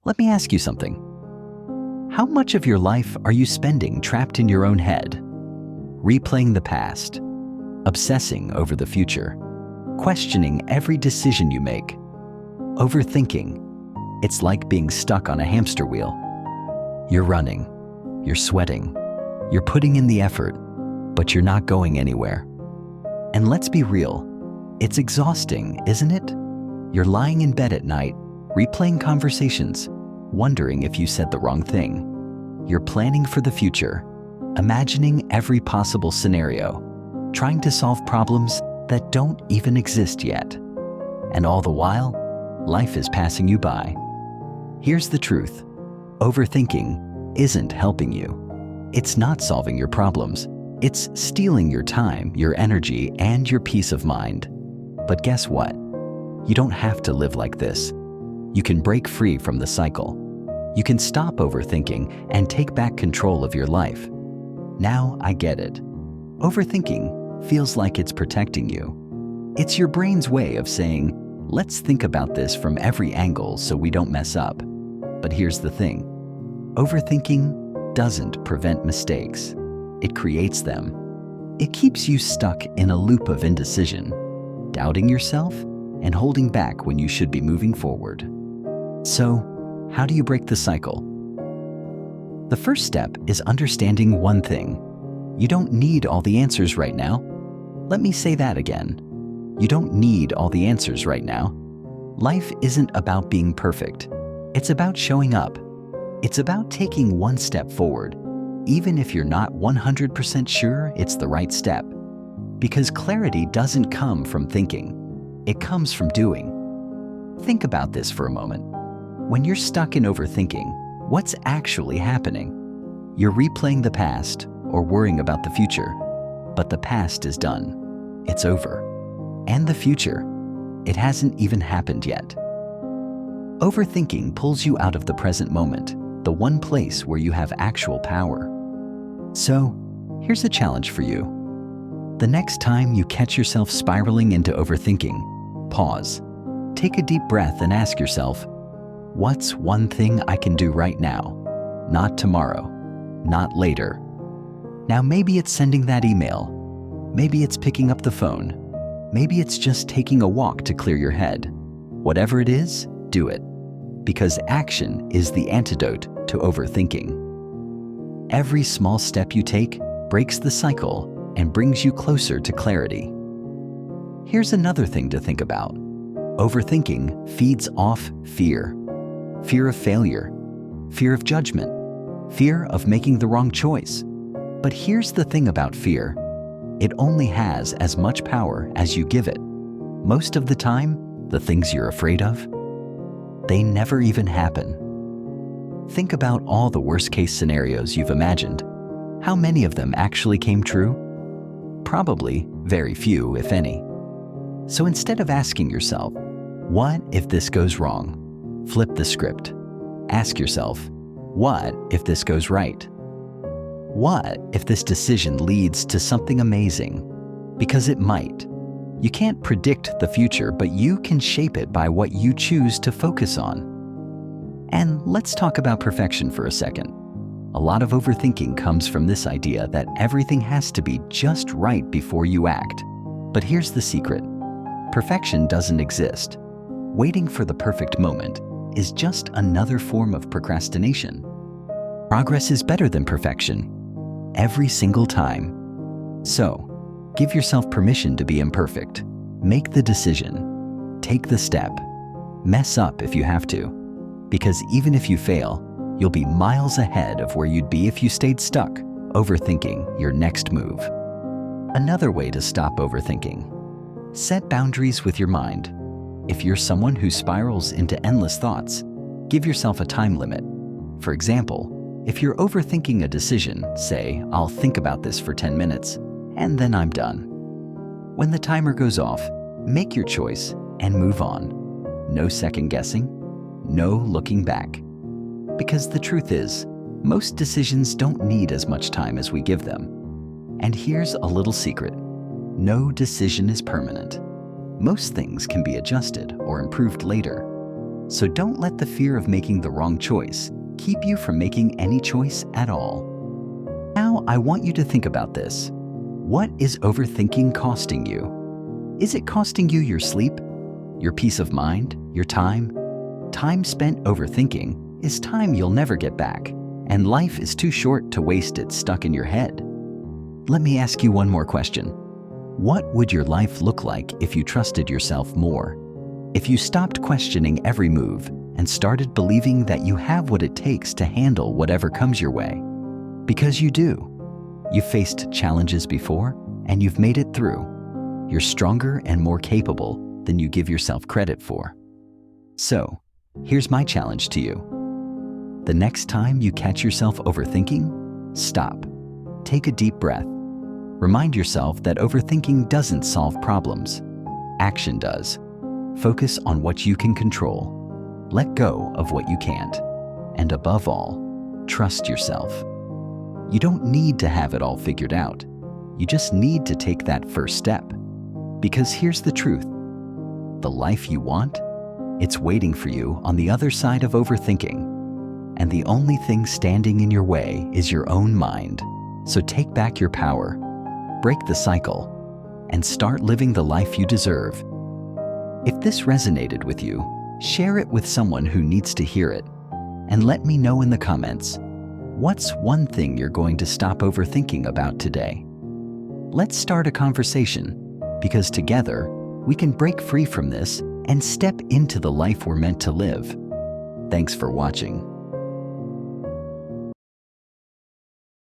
Let me ask you something. How much of your life are you spending trapped in your own head, replaying the past, obsessing over the future, questioning every decision you make, overthinking? It's like being stuck on a hamster wheel. You're running, you're sweating, you're putting in the effort, but you're not going anywhere. And let's be real, it's exhausting, isn't it? You're lying in bed at night, replaying conversations, wondering if you said the wrong thing. You're planning for the future, imagining every possible scenario, trying to solve problems that don't even exist yet. And all the while, life is passing you by. Here's the truth. Overthinking isn't helping you. It's not solving your problems. It's stealing your time, your energy, and your peace of mind. But guess what? You don't have to live like this. You can break free from the cycle. You can stop overthinking and take back control of your life. Now I get it. Overthinking feels like it's protecting you. It's your brain's way of saying, let's think about this from every angle so we don't mess up. But here's the thing. Overthinking doesn't prevent mistakes. It creates them. It keeps you stuck in a loop of indecision, doubting yourself and holding back when you should be moving forward. So, how do you break the cycle? The first step is understanding one thing. You don't need all the answers right now. Let me say that again. You don't need all the answers right now. Life isn't about being perfect. It's about showing up. It's about taking one step forward, even if you're not 100% sure it's the right step. Because clarity doesn't come from thinking. It comes from doing. Think about this for a moment. When you're stuck in overthinking, what's actually happening? You're replaying the past or worrying about the future. But the past is done. It's over. And the future, it hasn't even happened yet. Overthinking pulls you out of the present moment, the one place where you have actual power. So, here's a challenge for you. The next time you catch yourself spiraling into overthinking, pause. Take a deep breath and ask yourself, what's one thing I can do right now? Not tomorrow, not later. Now maybe it's sending that email. Maybe it's picking up the phone. Maybe it's just taking a walk to clear your head. Whatever it is, do it. Because action is the antidote to overthinking. Every small step you take breaks the cycle and brings you closer to clarity. Here's another thing to think about. Overthinking feeds off fear. Fear of failure, fear of judgment, fear of making the wrong choice. But here's the thing about fear. It only has as much power as you give it. Most of the time, the things you're afraid of, they never even happen. Think about all the worst-case scenarios you've imagined. How many of them actually came true? Probably very few, if any. So instead of asking yourself, what if this goes wrong? Flip the script. Ask yourself, what if this goes right? What if this decision leads to something amazing? Because it might. You can't predict the future, but you can shape it by what you choose to focus on. And let's talk about perfection for a second. A lot of overthinking comes from this idea that everything has to be just right before you act. But here's the secret. Perfection doesn't exist. Waiting for the perfect moment is just another form of procrastination. Progress is better than perfection, every single time. So, give yourself permission to be imperfect. Make the decision. Take the step. Mess up if you have to. Because even if you fail, you'll be miles ahead of where you'd be if you stayed stuck, overthinking your next move. Another way to stop overthinking. Set boundaries with your mind. If you're someone who spirals into endless thoughts, give yourself a time limit. For example, if you're overthinking a decision, say, I'll think about this for 10 minutes, and then I'm done. When the timer goes off, make your choice and move on. No second guessing, no looking back. Because the truth is, most decisions don't need as much time as we give them. And here's a little secret. No decision is permanent. Most things can be adjusted or improved later. So don't let the fear of making the wrong choice keep you from making any choice at all. Now, I want you to think about this. What is overthinking costing you? Is it costing you your sleep, your peace of mind, your time? Time spent overthinking is time you'll never get back, and life is too short to waste it stuck in your head. Let me ask you one more question. What would your life look like if you trusted yourself more? If you stopped questioning every move and started believing that you have what it takes to handle whatever comes your way? Because you do. You've faced challenges before, and you've made it through. You're stronger and more capable than you give yourself credit for. So, here's my challenge to you. The next time you catch yourself overthinking, stop. Take a deep breath. Remind yourself that overthinking doesn't solve problems. Action does. Focus on what you can control. Let go of what you can't. And above all, trust yourself. You don't need to have it all figured out. You just need to take that first step. Because here's the truth. The life you want, it's waiting for you on the other side of overthinking. And the only thing standing in your way is your own mind. So take back your power, break the cycle, and start living the life you deserve. If this resonated with you, share it with someone who needs to hear it. And let me know in the comments, what's one thing you're going to stop overthinking about today? Let's start a conversation, because together, we can break free from this and step into the life we're meant to live. Thanks for watching.